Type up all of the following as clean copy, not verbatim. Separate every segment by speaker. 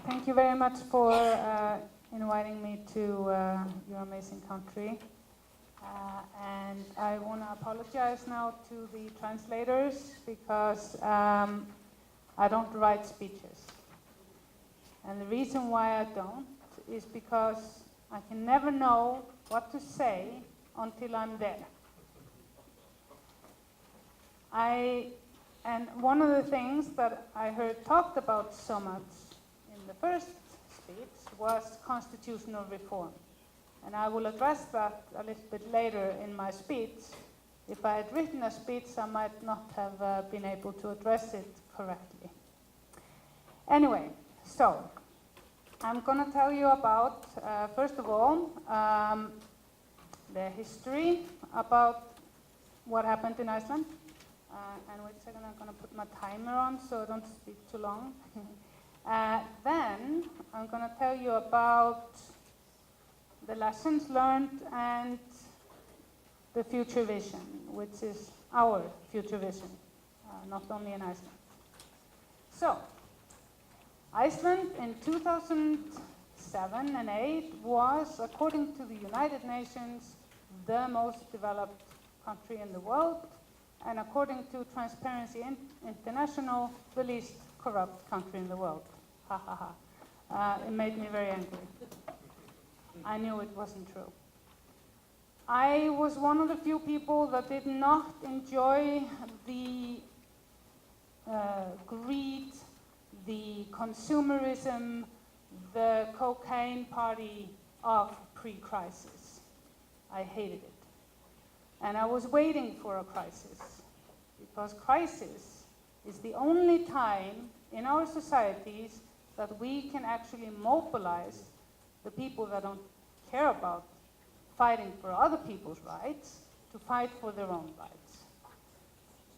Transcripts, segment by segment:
Speaker 1: Thank you very much for inviting me to your amazing country. And I want to apologize now to the translators because I don't write speeches. And the reason why I don't is because I can never know what to say until I'm there. And one of the things that I heard talked about so much in the first speech was constitutional reform. And I will address that a little bit later in my speech. If I had written a speech, I might not have been able to address it correctly. Anyway, so I'm going to tell you about, first of all, the history about what happened in Iceland. And wait a second, I'm going to put my timer on so I don't speak too long. Then I'm going to tell you about the lessons learned and the future vision, which is our future vision, not only in Iceland. So, Iceland in 2007 and 2008 was, according to the United Nations, the most developed country in the world, and according to Transparency International, the least corrupt country in the world. Ha ha ha. It made me very angry. I knew it wasn't true. I was one of the few people that did not enjoy the greed, the consumerism, the cocaine party of pre-crisis. I hated it. And I was waiting for a crisis, because crisis is the only time in our societies that we can actually mobilize the people that don't care about fighting for other people's rights to fight for their own rights.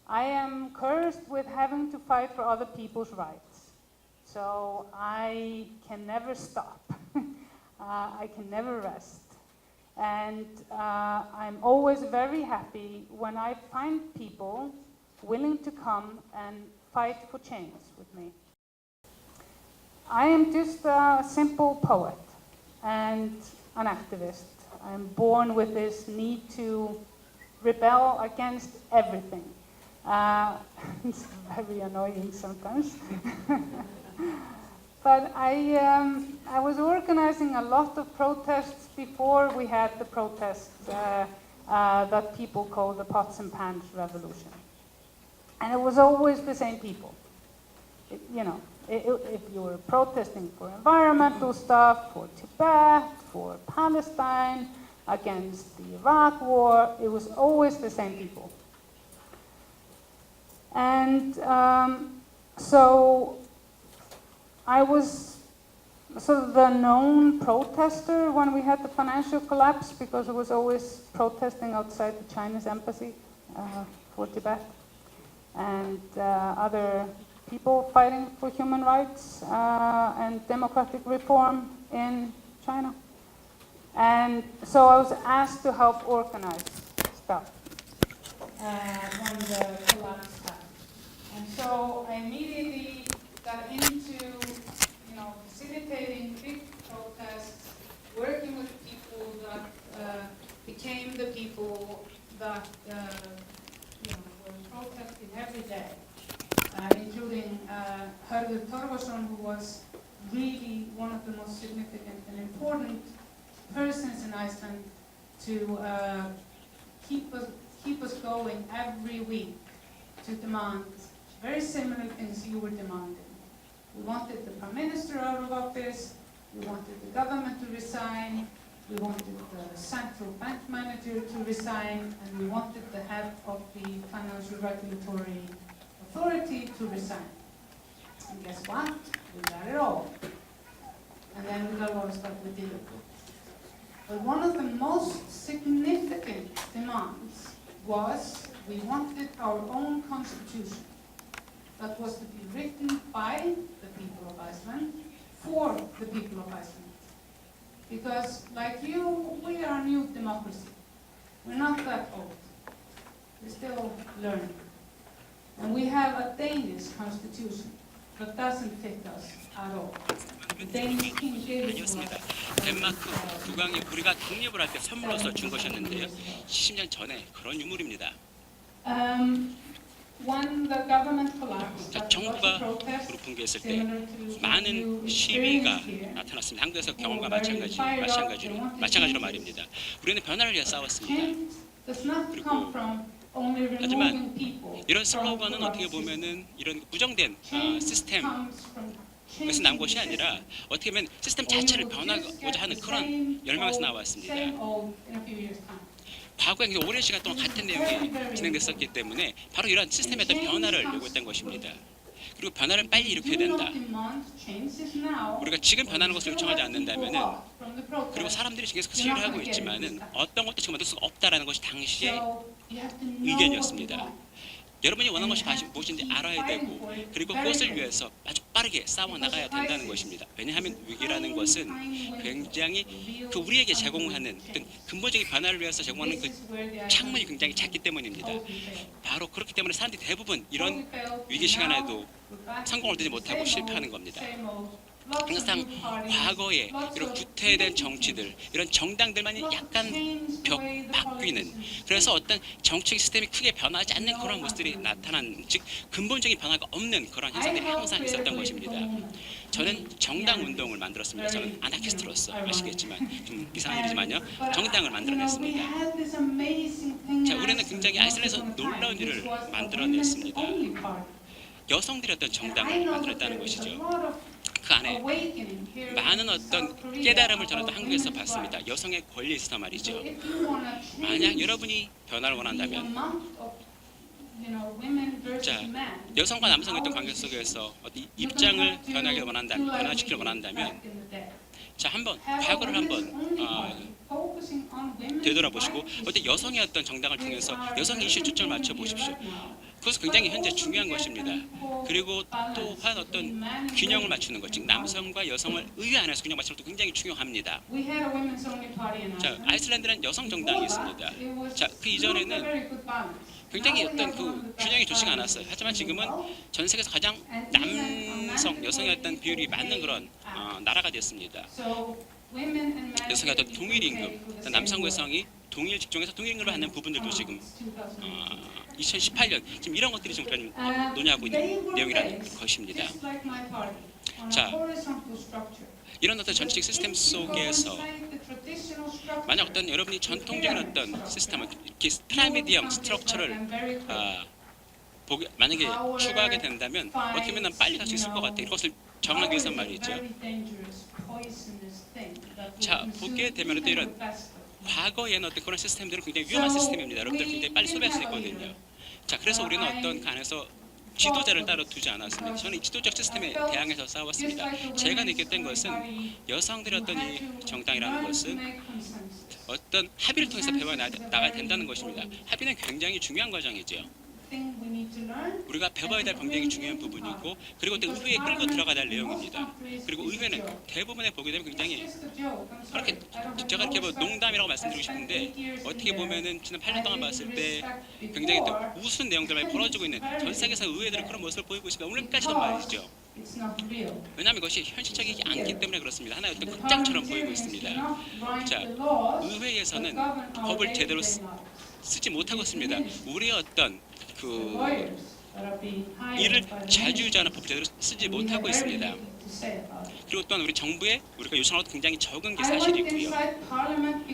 Speaker 1: I am cursed with having to fight for other people's rights, so I can never stop. I can never rest. And I'm always very happy when I find people willing to come and fight for change with me. I am just a simple poet and an activist. I'm born with this need to rebel against everything. It's very annoying sometimes. But I was organizing a lot of protests before we had the protests that people call the pots and pans revolution. And it was always the same people. If you were protesting for environmental stuff, for Tibet, for Palestine, against the Iraq war, it was always the same people. And so I was sort of the known protester when we had the financial collapse, because I was always protesting outside the Chinese embassy for Tibet, and other people fighting for human rights and democratic reform in China. And so I was asked to help organize stuff when the collapse happened. And so I immediately got into facilitating big protests, working with people that became the people that were protesting every day, including Hörður Torfason, who was really one of the most significant and important persons in Iceland to keep us going every week to demand very similar things you were demanding. We wanted the Prime Minister out of office, we wanted the government to resign, we wanted the central bank manager to resign, and we wanted the head of the Financial Regulatory Authority to resign. And guess what? We got it all. And then we got a lot of stuff we didn't. But one of the most significant demands was we wanted our own constitution that was to be written by the people of Iceland, for the people of Iceland. Because, like you, we are a new democracy. We're not that old. We're still learning. And we have a Danish constitution. that doesn't fit us at all. The Danish king gave it to us.
Speaker 2: 아니었습니다. 덴마크 국왕이 우리가 독립을 할 때 선물로서 준 것이었는데요. 70년 전에 그런 유물입니다.
Speaker 1: When the government collapsed,
Speaker 2: 자,
Speaker 1: there was a
Speaker 2: 정부가
Speaker 1: protest
Speaker 2: 무릎 붕괴했을 때
Speaker 1: similar to what you
Speaker 2: 많은 시위가
Speaker 1: experienced here.
Speaker 2: 나타났습니다. 한국에서 경험과 마찬가지로 말입니다. 우리는 변화를 위해 싸웠습니다.
Speaker 1: Change does not come from only
Speaker 2: 하지만
Speaker 1: removing people
Speaker 2: 이런
Speaker 1: from
Speaker 2: 슬로건은
Speaker 1: corrupt
Speaker 2: 어떻게
Speaker 1: systems.
Speaker 2: 보면은 이런 부정된
Speaker 1: Change
Speaker 2: 시스템
Speaker 1: comes from
Speaker 2: 그래서 나온
Speaker 1: changing
Speaker 2: 것이
Speaker 1: the
Speaker 2: 아니라
Speaker 1: system.
Speaker 2: 어떻게 보면 시스템
Speaker 1: Or you
Speaker 2: 자체를
Speaker 1: will just
Speaker 2: 변화하고자
Speaker 1: get
Speaker 2: 하는
Speaker 1: the
Speaker 2: 그런
Speaker 1: same
Speaker 2: 열망에서
Speaker 1: old,
Speaker 2: 나왔습니다.
Speaker 1: same old in a few years' time.
Speaker 2: 과거에 굉장히 오랜 시간 동안 같은 내용이 진행됐었기 때문에 바로 이러한 시스템의 어떤 변화를 요구했던 것입니다. 그리고 변화를 빨리 일으켜야 된다. 우리가 지금 변하는 것을 요청하지 않는다면은 그리고 사람들이 계속 시위를 하고 있지만은 어떤 것도 지금 얻을 수가 없다라는 것이 당시의 의견이었습니다. 여러분이 원하는 것이 무엇인지 알아야 되고 그리고 그것을 위해서 아주 빠르게 싸워 나가야 된다는 것입니다. 왜냐하면 위기라는 것은 굉장히 그 우리에게 제공하는 어떤 근본적인 변화를 위해서 제공하는 그 창문이 굉장히 작기 때문입니다. 바로 그렇기 때문에 사람들이 대부분 이런 위기 시간에도 성공을 얻지 못하고 실패하는 겁니다. 항상 과거에 이런 구태된 정치들, 이런 정당들만이 약간 벽 바뀌는 그래서 어떤 정치 시스템이 크게 변하지 않는 그런 모습들이 나타난 즉 근본적인 변화가 없는 그런 현상들이 항상 있었던 것입니다. 저는 정당 운동을 만들었습니다. 저는 아나키스트로서 아시겠지만 좀 이상한 일이지만요. 정당을 만들어냈습니다. 자, 우리는 굉장히 아이슬란드에서 놀라운 일을 만들어냈습니다. 여성들이 어떤 정당을 만들었다는 것이죠. 그 안에 많은 어떤 깨달음을 저는 한국에서 봤습니다. 여성의 권리에 있어서 말이죠. 만약 여러분이 변화를 원한다면 자, 여성과 남성의 어떤 관계 속에서 어떤 입장을 변화시키길 원한다면 자, 한번 과거를 한번 되돌아보시고 어떤 여성의 어떤 정당을 통해서 여성 이슈에 초점을 맞춰 보십시오. 그것은 굉장히 현재 중요한 것입니다. 그리고 또한 어떤 균형을 맞추는 것, 즉 남성과 여성을 의회 안에서 균형 맞추는 것도 굉장히 중요합니다. 자, 아이슬란드는 여성 정당이 있습니다. 자, 그 이전에는 굉장히 어떤 그 균형이 좋지가 않았어요. 하지만 지금은 전 세계에서 가장 남성, 여성의 어떤 비율이 맞는 그런 나라가 됐습니다. 여성의 어떤 동일 임금, 남성과 여성이 동일 직종에서 동일 임금을 받는 부분들도 지금 2018년 지금 이런 것들이 지금 논의하고 있는 내용이라는 것입니다. 자, 이런 어떤 전칙 시스템 속에서 만약 어떤 여러분이 전통적인 어떤 시스템을 이렇게 피라미드형 스트럭처를 만약에 추구하게 된다면 어떻게 보면 난 빨리 갈 수 있을 것 같아요. 이것을 정하기 위해서 말이죠. 자, 보게 되면 또 이런 과거에는 어떤 그런 시스템들은 굉장히 위험한 시스템입니다. 여러분들 굉장히 빨리 소비할 수 있거든요. 자, 그래서 우리는 어떤 그 안에서 지도자를 따로 두지 않았습니다. 저는 이 지도적 시스템에 대항해서 싸웠습니다. 제가 느꼈던 것은 여성들의 어떤 이 정당이라는 것은 어떤 합의를 통해서 배워 나가야 된다는 것입니다. 합의는 굉장히 중요한 과정이죠. 우리가 배워야 될 굉장히 중요한 부분이고 그리고 또 의회에 끌고 들어가야 될 내용입니다. 그리고 의회는 대부분에 보게 되면 굉장히 그렇게 제가 이렇게 뭐 농담이라고 말씀드리고 싶은데 어떻게 보면은 지난 8년 동안 봤을 때 굉장히 또 우스운 내용들만 벌어지고 있는 전 세계에서 의회들은 그런 모습을 보이고 있습니다. 오늘까지도 말이죠. 왜냐하면 이것이 현실적이지 않기 때문에 그렇습니다. 하나의 어떤 극장처럼 보이고 있습니다. 자, 의회에서는 법을 제대로 쓰지 못하고 있습니다. 우리의 어떤 그 이를 자주유지하는 법을 제대로 쓰지 못하고 있습니다. 그리고 또한 우리 정부에 우리가 요청하는 것도 굉장히 적은 게 사실이고요.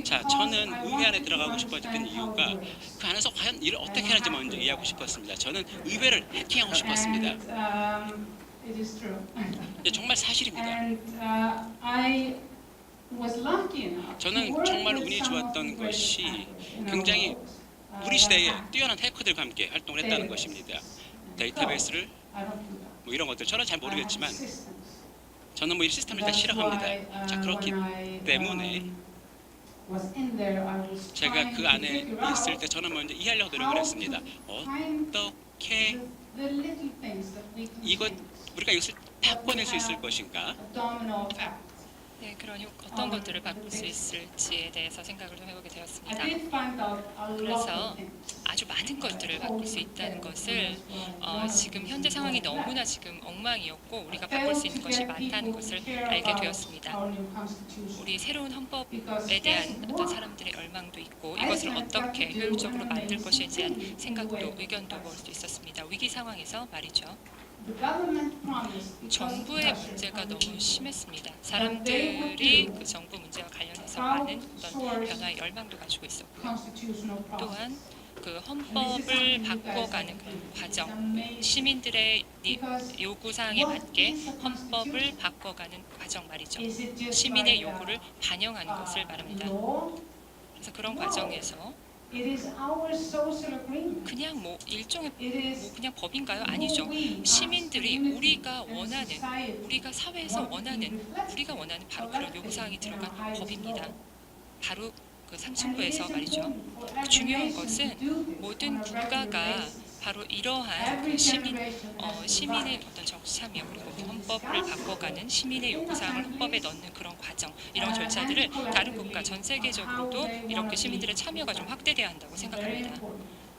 Speaker 2: 자, 저는 의회 안에 들어가고 싶었던 이유가 그 안에서 과연 일을 어떻게 하는지 먼저 이해하고 싶었습니다. 저는 의회를 해킹하고 싶었습니다. 정말 사실입니다. 저는 정말 운이 좋았던 것이 굉장히 우리 시대에 뛰어난 해커들과 함께 활동을 했다는 것입니다. 데이터베이스를 뭐 이런 것들 저는 잘 모르겠지만 저는 뭐 이 시스템을 다 싫어합니다. 자, 그렇기 때문에 제가 그 안에 있을 때 저는 먼저 이해하려고 노력을 했습니다. 어떻게 우리가 이것을 바꿔낼 수 있을 것인가?
Speaker 3: 네, 그러니 어떤 것들을 바꿀 수 있을지에 대해서 생각을 좀 해보게
Speaker 1: I
Speaker 3: 되었습니다.
Speaker 1: did find out a lot
Speaker 3: 그래서
Speaker 1: of things.
Speaker 3: 아주 많은 것들을 바꿀 수 있다는 것을 지금 현재 상황이 너무나 지금 엉망이었고 우리가 바꿀 수 있는 것이 많다는 것을 알게 되었습니다. 우리 새로운 헌법에 대한 어떤 사람들의 열망도 있고 이것을 어떻게 효율적으로 만들 것에 대한 생각도 의견도 모을 수 있었습니다. 위기 상황에서 말이죠. 정부의 문제가 너무 심했습니다. 사람들이 그 정부 문제와 관련해서 많은 어떤 변화의 열망도 가지고 있었고요. 또한 그 헌법을 바꿔가는 그 과정, 시민들의 요구 사항에 맞게 헌법을 바꿔가는 과정 말이죠. 시민의 요구를 반영하는 것을 말합니다. 그래서 그런 과정에서 그냥 뭐 일종의 뭐 그냥 법인가요? 아니죠. 시민들이 우리가 사회에서 원하는 바로 그런 요구 사항이 들어간 법입니다. 바로 그 상층부에서 말이죠. 중요한 것은 모든 국가가 바로 이러한 그 시민의 어떤 정치 참여 그리고 헌법을 바꿔가는 시민의 요구사항을 헌법에 넣는 그런 과정 이런 절차들을 다른 국가 전 세계적으로도 이렇게 시민들의 참여가 좀 확대돼야 한다고 생각합니다.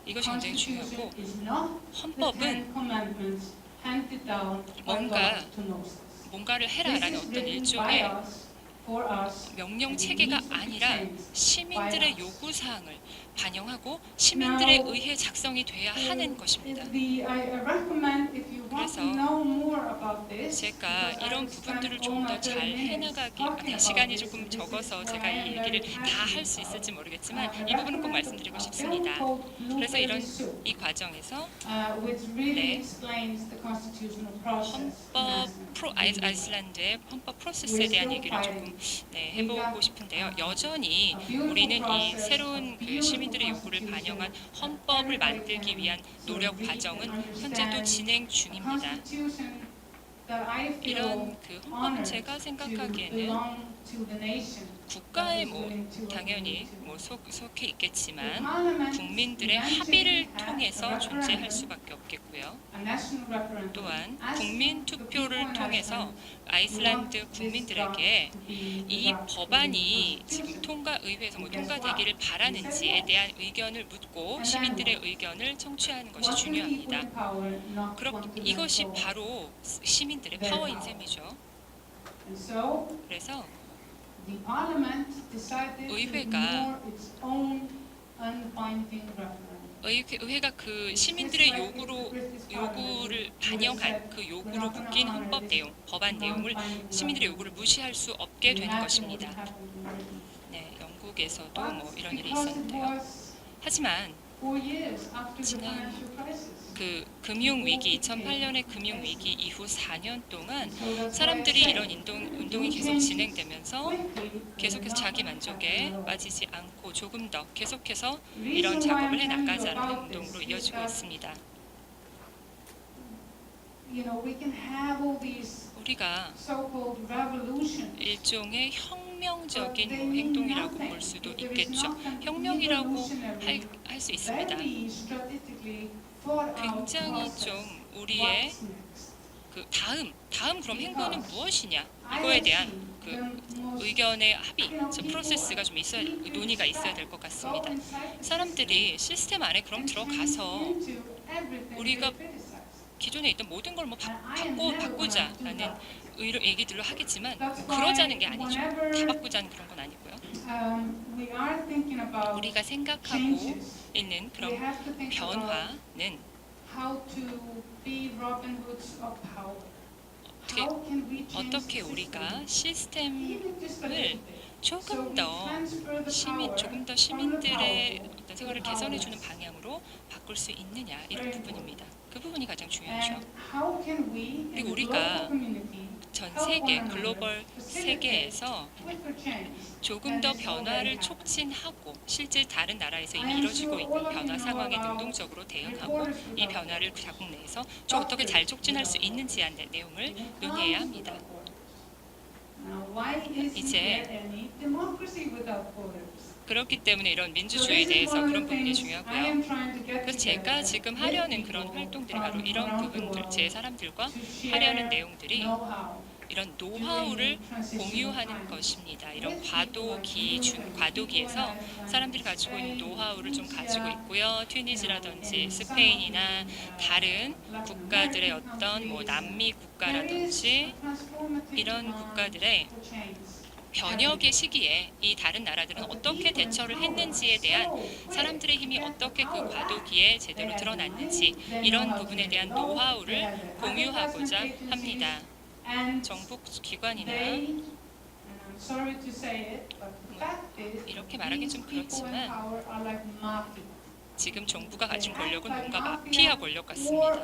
Speaker 3: 이것이 굉장히 중요하고 헌법은 뭔가를 해라라는 어떤 일종의 명령 체계가 아니라 시민들의 요구 사항을 반영하고 시민들에 의해 작성이 돼야 하는 것입니다. 그래서 제가 이런 부분들을 좀 더 잘 해나가기 시간이 조금 적어서 제가 이 얘기를 다 할 수 있을지 모르겠지만 이 부분은 꼭 말씀드리고 싶습니다. 그래서 이 과정에서 아이슬란드의 헌법 프로세스에 대한 얘기를 조금 해보고 싶은데요. 여전히 우리는 이 새로운 그 시민들의 요구를 반영한 헌법을 만들기 위한 노력 과정은 현재도 진행 중입니다. 이런 그 헌법은 제가 생각하기에는 국가에 당연히 속해 있겠지만 국민들의 합의를 통해서 존재할 수밖에 없겠고요. 또한 국민 투표를 통해서 아이슬란드 국민들에게 이 법안이 지금 의회에서 통과되기를 바라는지에 대한 의견을 묻고 시민들의 의견을 청취하는 것이 중요합니다. 이것이 바로 시민들의 파워인 셈이죠. 그래서 의회가 그 시민들의 요구를 반영한 그 요구로 묶인 헌법 내용, 법안 내용을 시민들의 요구를 무시할 수 없게 되는 것입니다. 네, 영국에서도 이런 일이 있었는데요. 하지만 지난 그 금융위기 2008년의 금융위기 이후 4년 동안 사람들이 이런 운동이 계속 진행되면서 계속해서 자기 만족에 빠지지 않고 조금 더 계속해서 이런 작업을 해나가자는 운동으로 이어지고 있습니다. 우리가 일종의 혁명적인 행동이라고 볼 수도 있겠죠. 혁명이라고 할 수 있습니다. 굉장히 좀 우리의 그 다음 그럼 행보는 무엇이냐 이거에 대한 그 의견의 합의, 프로세스가 좀 논의가 있어야 될 것 같습니다. 사람들이 시스템 안에 그럼 들어가서 우리가 기존에 있던 모든 걸 바꾸자라는 얘기들로 하겠지만 그러자는 게 아니죠. 다 바꾸자는 그런 건 아니고요. 우리가 생각하고 있는 그런 변화는 어떻게 우리가 시스템을 조금 더 시민들의 어떤 생활을 개선해주는 방향으로 바꿀 수 있느냐 이런 부분입니다. 그 부분이 가장 중요하죠. 그리고 우리가 전 세계 글로벌 세계에서 조금 더 변화를 촉진하고 실제 다른 나라에서 이미 이뤄지고 있는 변화 상황에 능동적으로 대응하고 이 변화를 자국 내에서 어떻게 잘 촉진할 수 있는지에 대한 내용을 논의해야 합니다. 이제 그렇기 때문에 이런 민주주의에 대해서 그런 부분이 중요하고요. 그래서 제가 지금 하려는 그런 활동들이 바로 이런 부분들, 제 사람들과 하려는 내용들이 이런 노하우를 공유하는 것입니다. 이런 과도기에서 사람들이 가지고 있는 노하우를 좀 가지고 있고요. 튀니지라든지 스페인이나 다른 국가들의 어떤 뭐 남미 국가라든지 이런 국가들의 변혁의 시기에 이 다른 나라들은 어떻게 대처를 했는지에 대한 사람들의 힘이 어떻게 그 과도기에 제대로 드러났는지 이런 부분에 대한 노하우를 공유하고자 합니다. 정부 기관이나 이렇게 말하기 좀 그렇지만 지금 정부가 가진 권력은 뭔가 마피아 권력 같습니다.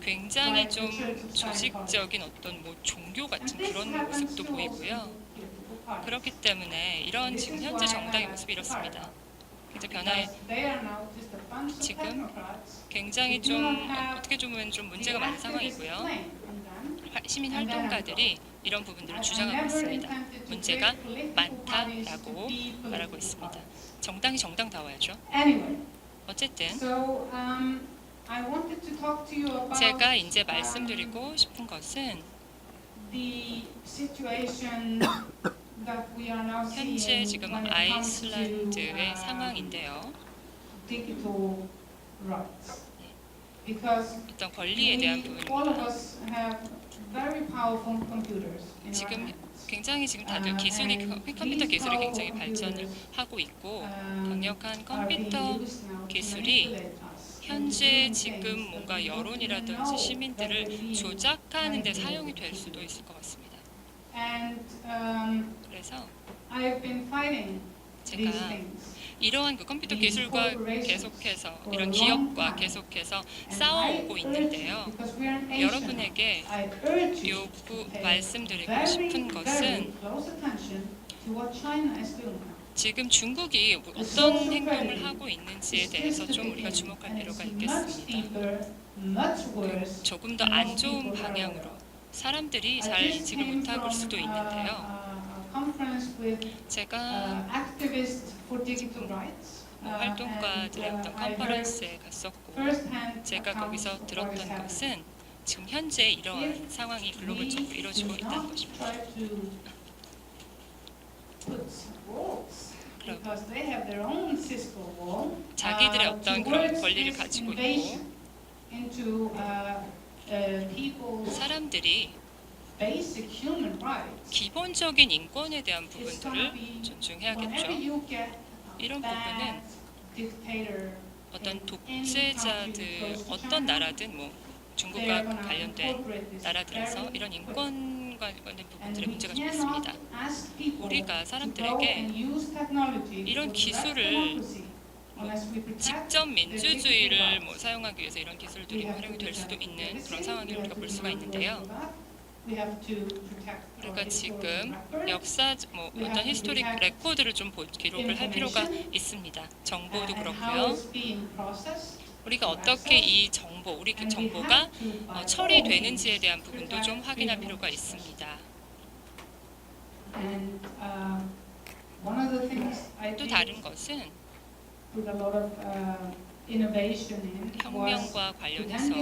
Speaker 3: 굉장히 좀 조직적인 어떤 뭐 종교 같은 그런 모습도 보이고요. 그렇기 때문에 이런 지금 현재 정당의 모습이 이렇습니다. 굉장히 변화에 지금 굉장히 좀 어떻게 보면 좀 문제가 많은 상황이고요. 시민 활동가들이 이런 부분들을 주장하고 있습니다. 문제가 많다라고 말하고 있습니다. 정당이 정당다워야죠. 어쨌든 제가 이제 말씀드리고 싶은 것은 현재 지금 아이슬란드의 상황인데요. 어떤 권리에 대한 부분입니다. 지금 굉장히 지금 다들 컴퓨터 기술이 굉장히 발전을 하고 있고 강력한 컴퓨터 기술이 현재 지금 뭔가 여론이라든지 시민들을 조작하는 데 사용이 될 수도 있을 것 같습니다. 그래서 제가 이러한 그 컴퓨터 기술과 계속해서 이런 기업과 계속해서 싸워오고 있는데요. 여러분에게 말씀드리고 싶은 것은 지금 중국이 어떤 행동을 하고 있는지에 대해서 좀 우리가 주목할 필요가 있겠습니다. 조금 더 안 좋은 방향으로 사람들이 잘 인식을 못할 수도 있는데요. 제가 활동가들의 어떤 컨퍼런스에 갔었고 제가 거기서 들었던 것은 지금 현재 이러한 상황이 글로벌적으로 이루어지고 있다는 것입니다. 자기들의 어떤 그런 권리를 가지고 있고 사람들이 기본적인 인권에 대한 부분들을 존중해야겠죠. 이런 부분은 어떤 독재자들, 어떤 나라든 뭐 중국과 관련된 나라들에서 이런 인권과 관련된 부분들의 문제가 좀 있습니다. 우리가 사람들에게 이런 기술을 직접 민주주의를 사용하기 위해서 이런 기술들이 활용이 될 수도 있는 그런 상황을 우리가 볼 수가 있는데요. 우리가 지금 역사 어떤 히스토릭 레코드를 좀 기록을 할 필요가 있습니다. 정보도 그렇고요. 우리가 어떻게 이 정보, 우리 그 정보가 처리되는지에 대한 부분도 좀 확인할 필요가 있습니다. 또 다른 것은 혁명과 관련해서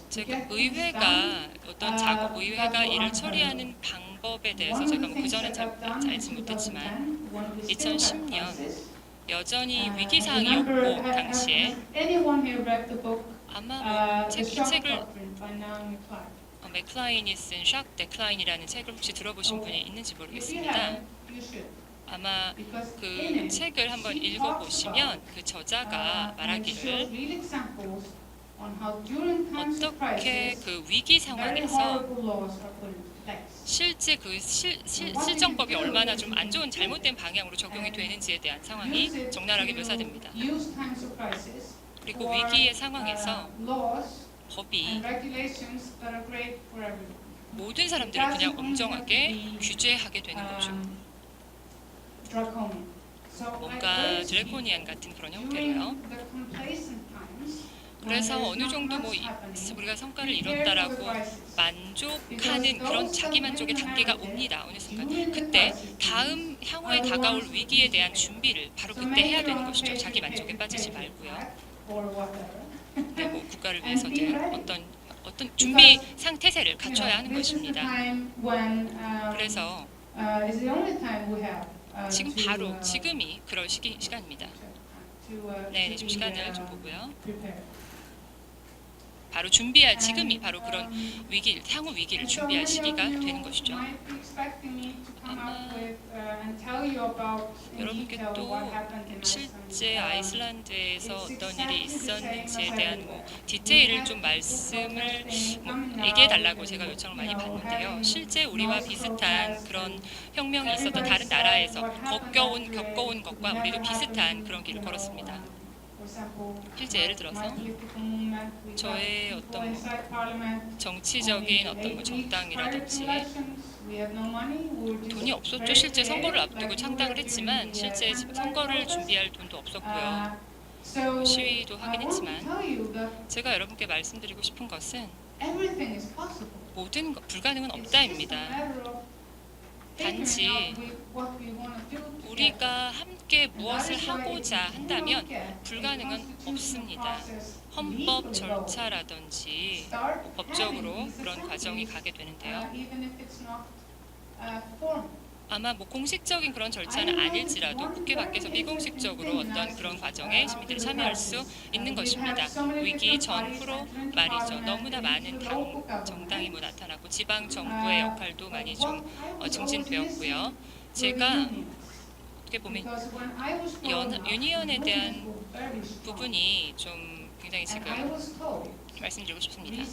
Speaker 3: 제가 의회가 어떤 의회가 이를 처리하는 방법에 대해서 제가 그전엔 잘 알지 못했지만 2010년 여전히 위기 상황이었고 당시에 아마 이 책을 맥클라인이 쓴 샥 데클라인이라는 책을 혹시 들어보신 분이 있는지 모르겠습니다. 아마 그 책을 한번 읽어보시면 그 저자가 말하기를 어떻게 그 위기 상황에서 실제 그 실정법이 얼마나 좀 안 좋은 잘못된 방향으로 적용이 되는지에 대한 상황이 적나라하게 묘사됩니다. 그리고 위기의 상황에서 법이 모든 사람들을 그냥 엄정하게 규제하게 되는 거죠. 뭔가 드래코니안 같은 그런 형태래요. 그래서 어느 정도 우리가 성과를 이뤘다라고 만족하는 그런 자기 만족의 단계가 옵니다. 어느 순간 그때 향후에 다가올 위기에 대한 준비를 바로 그때 해야 되는 것이죠. 자기 만족에 빠지지 말고요. 네, 국가를 위해서든 어떤 어떤 준비 상태세를 갖춰야 하는 것입니다. 그래서 지금 바로 지금이 그럴 시간입니다. 네, 좀 시간을 좀 보고요. 바로 준비할 지금이 바로 그런 향후 위기를 준비할 시기가 되는 것이죠. 아마 여러분께 또 실제 아이슬란드에서 어떤 일이 있었는지에 대한 디테일을 좀 말씀을 얘기해 달라고 제가 요청을 많이 받는데요. 실제 우리와 비슷한 그런 혁명이 있었던 다른 나라에서 겪어온 것과 우리도 비슷한 그런 길을 걸었습니다. 실제 예를 들어서 저의 어떤 정치적인 어떤 정당이라든지 돈이 없었죠. 실제 선거를 앞두고 창당을 했지만 실제 선거를 준비할 돈도 없었고요. 시위도 하긴 했지만 제가 여러분께 말씀드리고 싶은 것은 모든 불가능은 없다입니다. 단지 우리가 함께 무엇을 하고자 한다면 불가능은 없습니다. 헌법 절차라든지 법적으로 그런 과정이 가게 되는데요. 아마 공식적인 그런 절차는 아닐지라도 국회 밖에서 비공식적으로 어떤 그런 과정에 시민들이 참여할 수 있는 것입니다. 위기 전후로 말이죠. 너무나 많은 정당이 나타났고 지방 정부의 역할도 많이 좀 증진되었고요. 제가 어떻게 보면 유니언에 대한 부분이 좀 굉장히 지금 말씀드리고 싶습니다.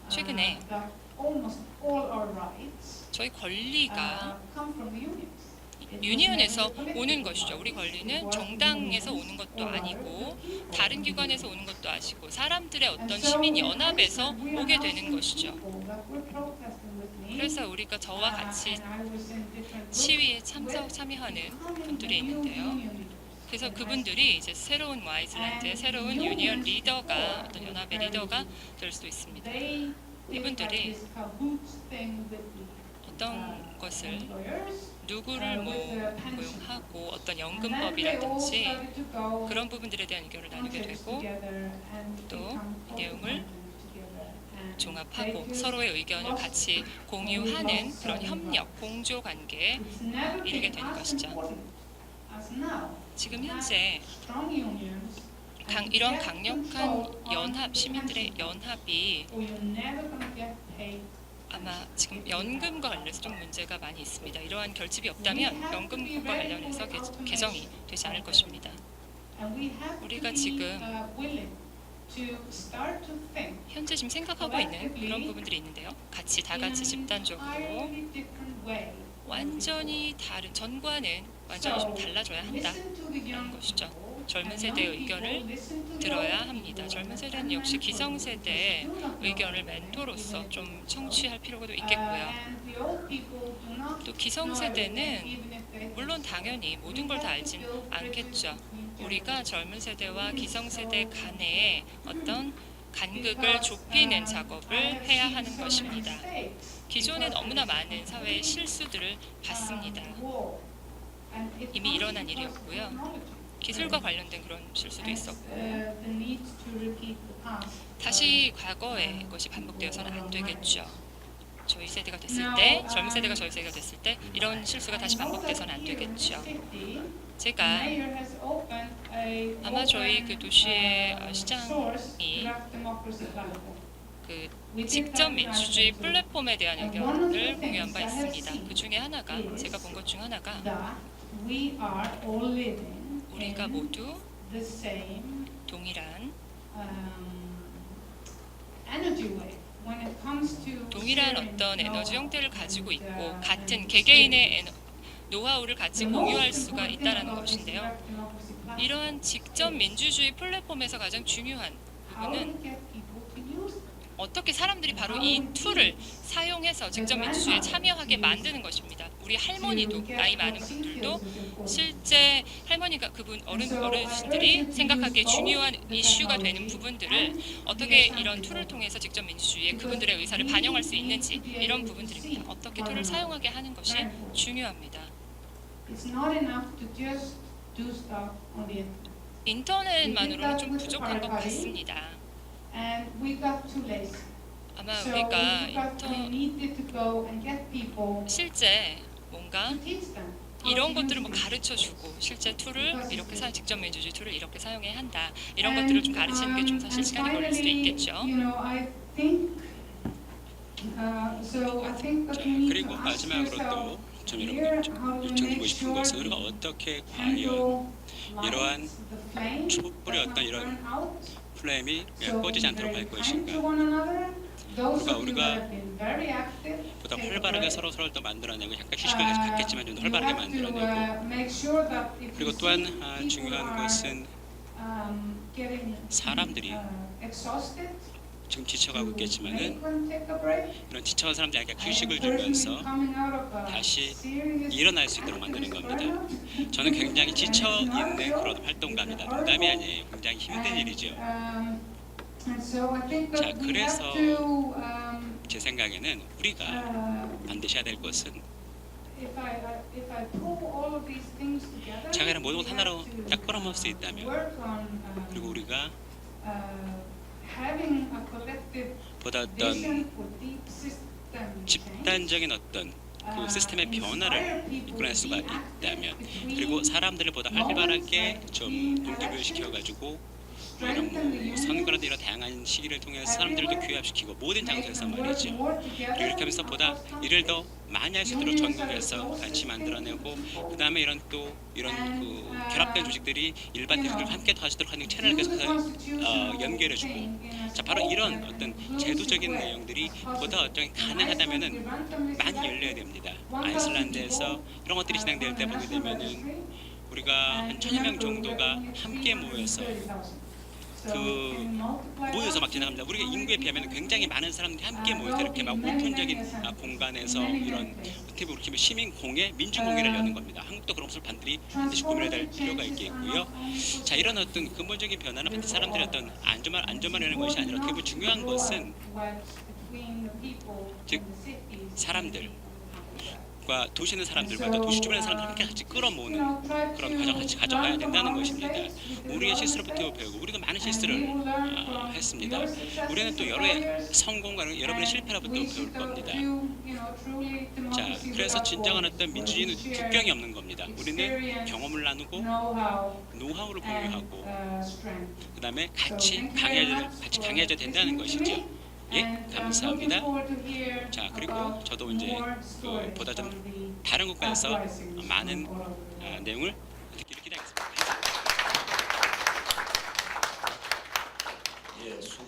Speaker 3: 최근에 저희 권리가 유니언에서 오는 것이죠. 우리 권리는 정당에서 오는 것도 아니고 다른 기관에서 오는 것도 아니고 사람들의 어떤 시민 연합에서 오게 되는 것이죠. 그래서 우리가 저와 같이 시위에 참여하는 분들이 있는데요. 그래서 그분들이 이제 새로운 아이슬란드의 새로운 유니언 리더가 어떤 연합의 리더가 될 수 있습니다. 이분들이 어떤 것을 누구를 고용하고 어떤 연금법이라든지 그런 부분들에 대한 의견을 나누게 되고 또 이 내용을 종합하고 서로의 의견을 같이 공유하는 그런 협력, 공조 관계에 이르게 되는 것이죠. 지금 현재 이런 강력한 시민들의 연합이 아마 지금 연금과 관련해서 좀 문제가 많이 있습니다. 이러한 결집이 없다면 연금과 관련해서 개정이 되지 않을 것입니다. 우리가 지금 현재 지금 생각하고 있는 그런 부분들이 있는데요. 다 같이 집단적으로 완전히 다른 전과는 완전히 좀 달라져야 한다는 것이죠. 젊은 세대의 의견을 들어야 합니다. 젊은 세대는 역시 기성세대의 의견을 멘토로서 좀 청취할 필요가 있겠고요. 또 기성세대는 물론 당연히 모든 걸 다 알진 않겠죠. 우리가 젊은 세대와 기성세대 간의 어떤 간극을 좁히는 작업을 해야 하는 것입니다. 기존에 너무나 많은 사회의 실수들을 봤습니다. 이미 일어난 일이었고요. 기술과 관련된 그런 실수도 있었고 다시 과거의 것이 반복되어서는 안 되겠죠. 저희 세대가 됐을 때, 젊은 세대가 저희 세대가 됐을 때 이런 실수가 다시 반복돼서는 안 되겠죠. 제가 아마 저희 그 도시의 시장이 그 직접 민주주의 플랫폼에 대한 의견을 공유한 바 있습니다. 그 중에 하나가 제가 본 것 중 하나가 우리가 모두 동일한 어떤 에너지 형태를 가지고 있고 같은 개개인의 노하우를 같이 공유할 수가 있다는 것인데요. 이러한 직접 민주주의 플랫폼에서 가장 중요한 부분은 어떻게 사람들이 바로 이 툴을 사용해서 직접 민주주의에 참여하게 만드는 것입니다. 우리 할머니도 나이 많은 분들도 실제 할머니가 그분 어르신들이 생각하기에 중요한 이슈가 되는 부분들을 어떻게 이런 툴을 통해서 직접 민주주의에 그분들의 의사를 반영할 수 있는지 이런 부분들입니다. 어떻게 툴을 사용하게 하는 것이 중요합니다. 인터넷만으로는 좀 부족한 것 같습니다. 아마
Speaker 1: So
Speaker 3: 우리가
Speaker 1: we needed to go and get people
Speaker 3: 실제 뭔가
Speaker 1: to teach them.
Speaker 3: 이런 것들을 뭐 가르쳐주고 실제 툴을 이렇게 직접 민주주의 툴을 이렇게 사용해야 한다. 이런 것들을 좀 가르치는 게 좀 사실 시간이 걸릴 수도 있겠죠.
Speaker 2: 그리고 마지막으로 또 좀 여러분들 요청드리고 싶은 것은 우리가 어떻게 과연 이러한 촛불의 어떤 이런 플레임이 꺼지지 않도록 할 것인가. 우리가 보다 활발하게 서로를 또 만들어내고 약간 휴식을 갖겠지만 좀 더 활발하게 만들어내고 그리고 또한 중요한 것은 사람들이 지금 지쳐가고 있겠지만은 이런 지쳐간 사람들에게 휴식을 주면서 다시 일어날 수 있도록 만드는 겁니다. 저는 굉장히 지쳐 있는 그런 활동가입니다. 농담이 아니에요. 굉장히 힘든 일이죠. 자, 그래서 제 생각에는 우리가 반드시 해야 될 것은 제가 이런 모든 것 하나로 딱 끌어모을 수 있다면 그리고 우리가 보다 어떤 집단적인 어떤 그 시스템의 변화를 이끌어낼 수가 있다면 그리고 사람들을 보다 활발하게 좀 동기부여 시켜가지고 이런 뭐 선거라든 이런 다양한 시기를 통해서 사람들도 규합시키고 모든 장소에서 말이죠. 그리고 이렇게 하면서 보다 일을 더 많이 할 수 있도록 전국에서 같이 만들어내고 그 다음에 이런 또 이런 그 결합된 조직들이 일반 대중들과 함께 도와주도록 하는 채널을 계속해서 연결해주고 자 바로 이런 어떤 제도적인 내용들이 보다 어떤 가능하다면은 많이 열려야 됩니다. 아이슬란드에서 이런 것들이 진행될 때 보게 되면은 우리가 한 1000여 명 정도가 함께 모여서 모여서 막 지나갑니다. 우리가 인구에 비하면 굉장히 많은 사람들이 함께 모여서 이렇게 막 오픈적인 공간에서 이런 어떻게 보면 시민 공예, 민주 공예를 여는 겁니다. 한국도 그런 것을 반드시 고민해야 될 필요가 있겠고요. 자 이런 어떤 근본적인 변화는 반드시 사람들의 어떤 안전만 하는 것이 아니라 어떻게 보면 중요한 것은 즉 사람들. 도시 있는 사람들과 또 도시 주변의 사람들 함께 같이 끌어모으는 그런 과정 같이 가져가야 된다는 것입니다. 우리의 실수로부터 배우고 우리가 많은 실수를 했습니다. 우리는 또 여러의 성공과 여러분의 실패로부터 배울 겁니다. 자, 그래서 진정한 어떤 민주주의는 국경이 없는 겁니다. 우리는 경험을 나누고 노하우를 공유하고 그 다음에 같이 강해져야 된다는 것이죠. 예, 감사합니다. 자, 그리고 저도 이제 보다 좀 다른 국가에서 많은 내용을 듣기를 기대하겠습니다.
Speaker 4: 예, 수고.